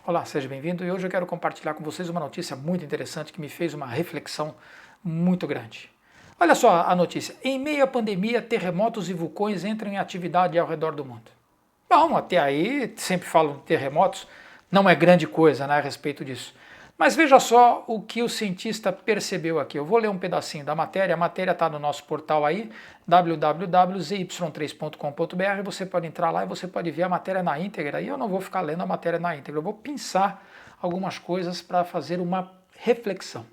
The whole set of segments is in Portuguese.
Olá, seja bem-vindo e hoje eu quero compartilhar com vocês uma notícia muito interessante que me fez uma reflexão muito grande. Olha só a notícia: em meio à pandemia, terremotos e vulcões entram em atividade ao redor do mundo. Bom, até aí sempre falam de terremotos, não é grande coisa, né, a respeito disso. Mas veja só o que o cientista percebeu aqui. Eu vou ler um pedacinho da matéria, a matéria está no nosso portal aí, www.zy3.com.br, você pode entrar lá e você pode ver a matéria na íntegra, e eu não vou ficar lendo a matéria na íntegra, eu vou pensar algumas coisas para fazer uma reflexão.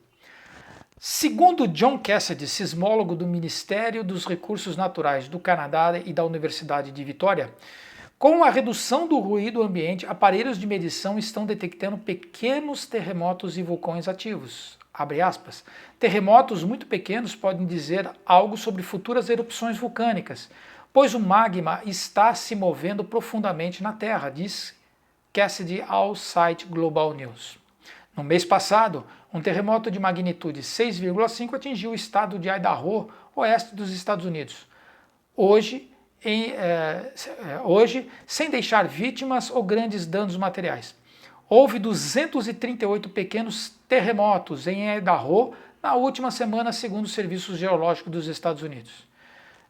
Segundo John Cassidy, sismólogo do Ministério dos Recursos Naturais do Canadá e da Universidade de Vitória, com a redução do ruído ambiente, aparelhos de medição estão detectando pequenos terremotos e vulcões ativos. Abre aspas. Terremotos muito pequenos podem dizer algo sobre futuras erupções vulcânicas, pois o magma está se movendo profundamente na Terra, diz Cassidy ao site Global News. No mês passado, um terremoto de magnitude 6,5 atingiu o estado de Idaho, oeste dos Estados Unidos. Hoje, sem deixar vítimas ou grandes danos materiais. Houve 238 pequenos terremotos em Idaho na última semana, segundo o Serviço Geológico dos Estados Unidos.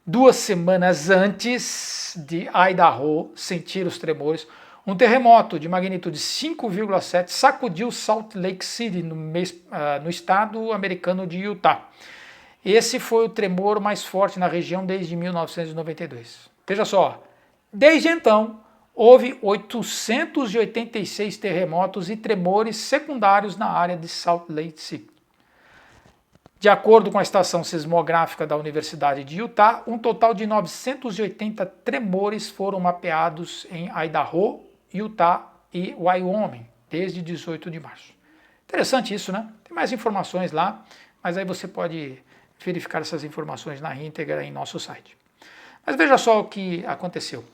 2 semanas antes de Idaho sentir os tremores, um terremoto de magnitude 5,7 sacudiu Salt Lake City, no estado americano de Utah. Esse foi o tremor mais forte na região desde 1992. Veja só, desde então, houve 886 terremotos e tremores secundários na área de Salt Lake City. De acordo com a estação sismográfica da Universidade de Utah, um total de 980 tremores foram mapeados em Idaho, Utah e Wyoming, desde 18 de março. Interessante isso, né? Tem mais informações lá, mas aí você pode verificar essas informações na íntegra em nosso site. Mas veja só o que aconteceu.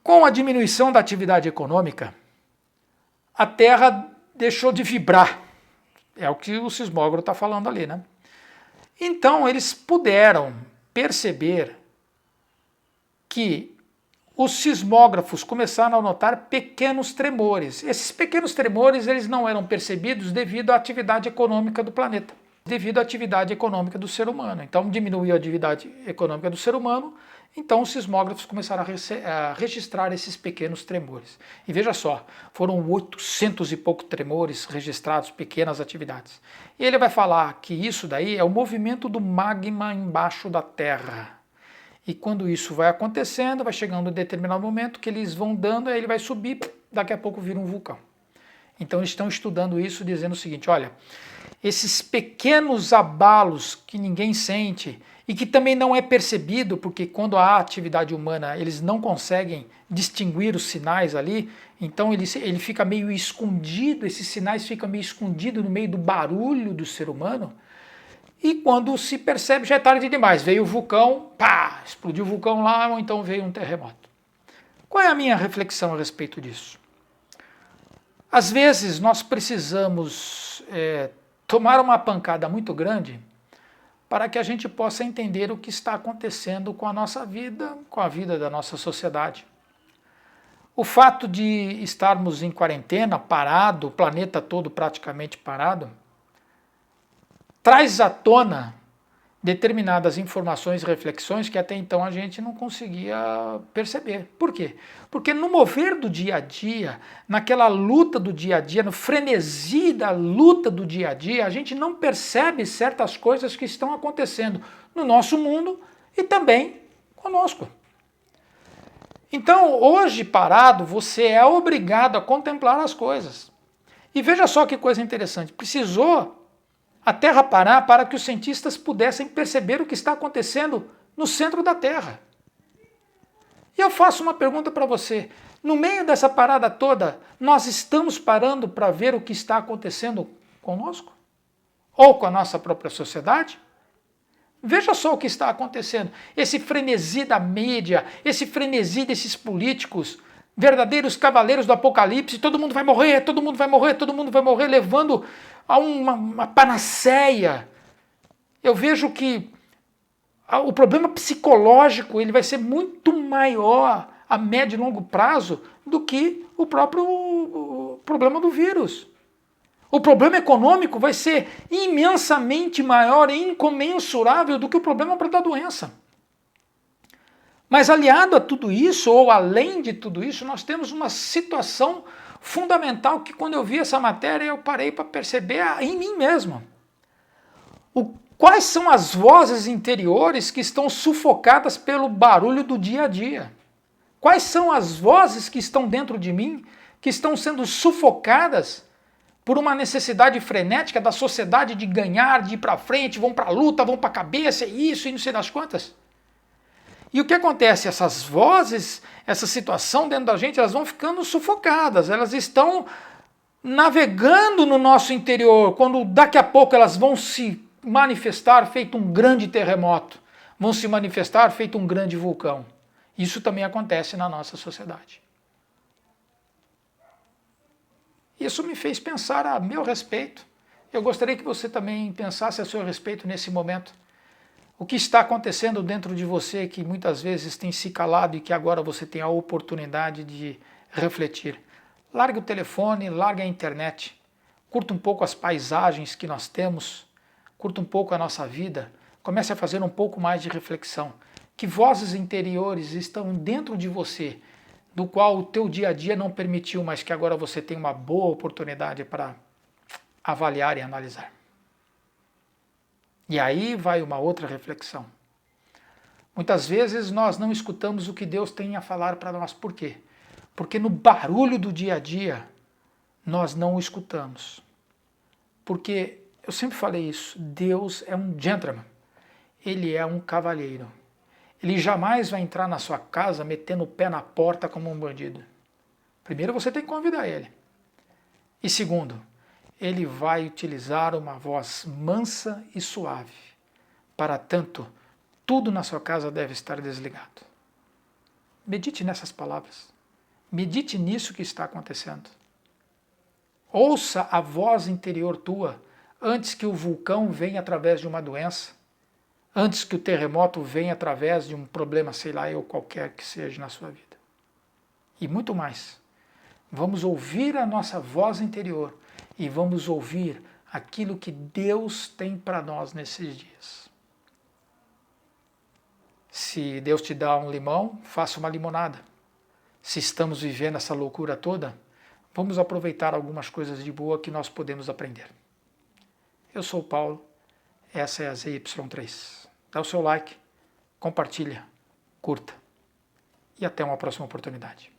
Com a diminuição da atividade econômica, a Terra deixou de vibrar. É o que o sismógrafo está falando ali, né? Então eles puderam perceber que os sismógrafos começaram a notar pequenos tremores. Esses pequenos tremores eles não eram percebidos devido à atividade econômica do planeta, devido à atividade econômica do ser humano. Então diminuiu a atividade econômica do ser humano, então os sismógrafos começaram a registrar esses pequenos tremores. E veja só, foram 800 e poucos tremores registrados, pequenas atividades. E ele vai falar que isso daí é o movimento do magma embaixo da Terra. E quando isso vai acontecendo, vai chegando um determinado momento que eles vão dando, aí ele vai subir, daqui a pouco vira um vulcão. Então eles estão estudando isso, dizendo o seguinte, olha, esses pequenos abalos que ninguém sente e que também não é percebido, porque quando há atividade humana eles não conseguem distinguir os sinais ali, então ele fica meio escondido, esses sinais ficam meio escondidos no meio do barulho do ser humano, e quando se percebe já é tarde demais, veio o vulcão, pá, explodiu o vulcão lá, ou então veio um terremoto. Qual é a minha reflexão a respeito disso? Às vezes nós precisamos tomar uma pancada muito grande para que a gente possa entender o que está acontecendo com a nossa vida, com a vida da nossa sociedade. O fato de estarmos em quarentena, parado, o planeta todo praticamente parado, traz à tona determinadas informações e reflexões que até então a gente não conseguia perceber. Por quê? Porque no mover do dia a dia, naquela luta do dia a dia, no frenesi da luta do dia a dia, a gente não percebe certas coisas que estão acontecendo no nosso mundo e também conosco. Então, hoje parado, você é obrigado a contemplar as coisas. E veja só que coisa interessante, precisou a Terra parar para que os cientistas pudessem perceber o que está acontecendo no centro da Terra. E eu faço uma pergunta para você. No meio dessa parada toda, nós estamos parando para ver o que está acontecendo conosco? Ou com a nossa própria sociedade? Veja só o que está acontecendo. Esse frenesi da mídia, esse frenesi desses políticos, verdadeiros cavaleiros do apocalipse, todo mundo vai morrer, todo mundo vai morrer, todo mundo vai morrer, levando a uma panaceia. Eu vejo que o problema psicológico ele vai ser muito maior a médio e longo prazo do que o próprio problema do vírus. O problema econômico vai ser imensamente maior e incomensurável do que o problema da doença. Mas aliado a tudo isso, ou além de tudo isso, nós temos uma situação fundamental que quando eu vi essa matéria eu parei para perceber em mim mesmo. Quais são as vozes interiores que estão sufocadas pelo barulho do dia a dia? Quais são as vozes que estão dentro de mim que estão sendo sufocadas por uma necessidade frenética da sociedade de ganhar, de ir para frente, vão para a luta, vão para a cabeça, isso e não sei das quantas? E o que acontece? Essas vozes, essa situação dentro da gente, elas vão ficando sufocadas, elas estão navegando no nosso interior, quando daqui a pouco elas vão se manifestar feito um grande terremoto, vão se manifestar feito um grande vulcão. Isso também acontece na nossa sociedade. Isso me fez pensar a meu respeito. Eu gostaria que você também pensasse a seu respeito nesse momento. O que está acontecendo dentro de você que muitas vezes tem se calado e que agora você tem a oportunidade de refletir. Largue o telefone, largue a internet. Curta um pouco as paisagens que nós temos. Curta um pouco a nossa vida. Comece a fazer um pouco mais de reflexão. Que vozes interiores estão dentro de você, do qual o teu dia a dia não permitiu, mas que agora você tem uma boa oportunidade para avaliar e analisar. E aí vai uma outra reflexão. Muitas vezes nós não escutamos o que Deus tem a falar para nós. Por quê? Porque no barulho do dia a dia nós não o escutamos. Porque, eu sempre falei isso, Deus é um gentleman. Ele é um cavalheiro. Ele jamais vai entrar na sua casa metendo o pé na porta como um bandido. Primeiro você tem que convidar ele. E segundo, ele vai utilizar uma voz mansa e suave. Para tanto, tudo na sua casa deve estar desligado. Medite nessas palavras. Medite nisso que está acontecendo. Ouça a voz interior tua antes que o vulcão venha através de uma doença. Antes que o terremoto venha através de um problema, sei lá, ou qualquer que seja na sua vida. E muito mais. Vamos ouvir a nossa voz interior e vamos ouvir aquilo que Deus tem para nós nesses dias. Se Deus te dá um limão, faça uma limonada. Se estamos vivendo essa loucura toda, vamos aproveitar algumas coisas de boa que nós podemos aprender. Eu sou o Paulo, essa é a ZY3. Dá o seu like, compartilha, curta e até uma próxima oportunidade.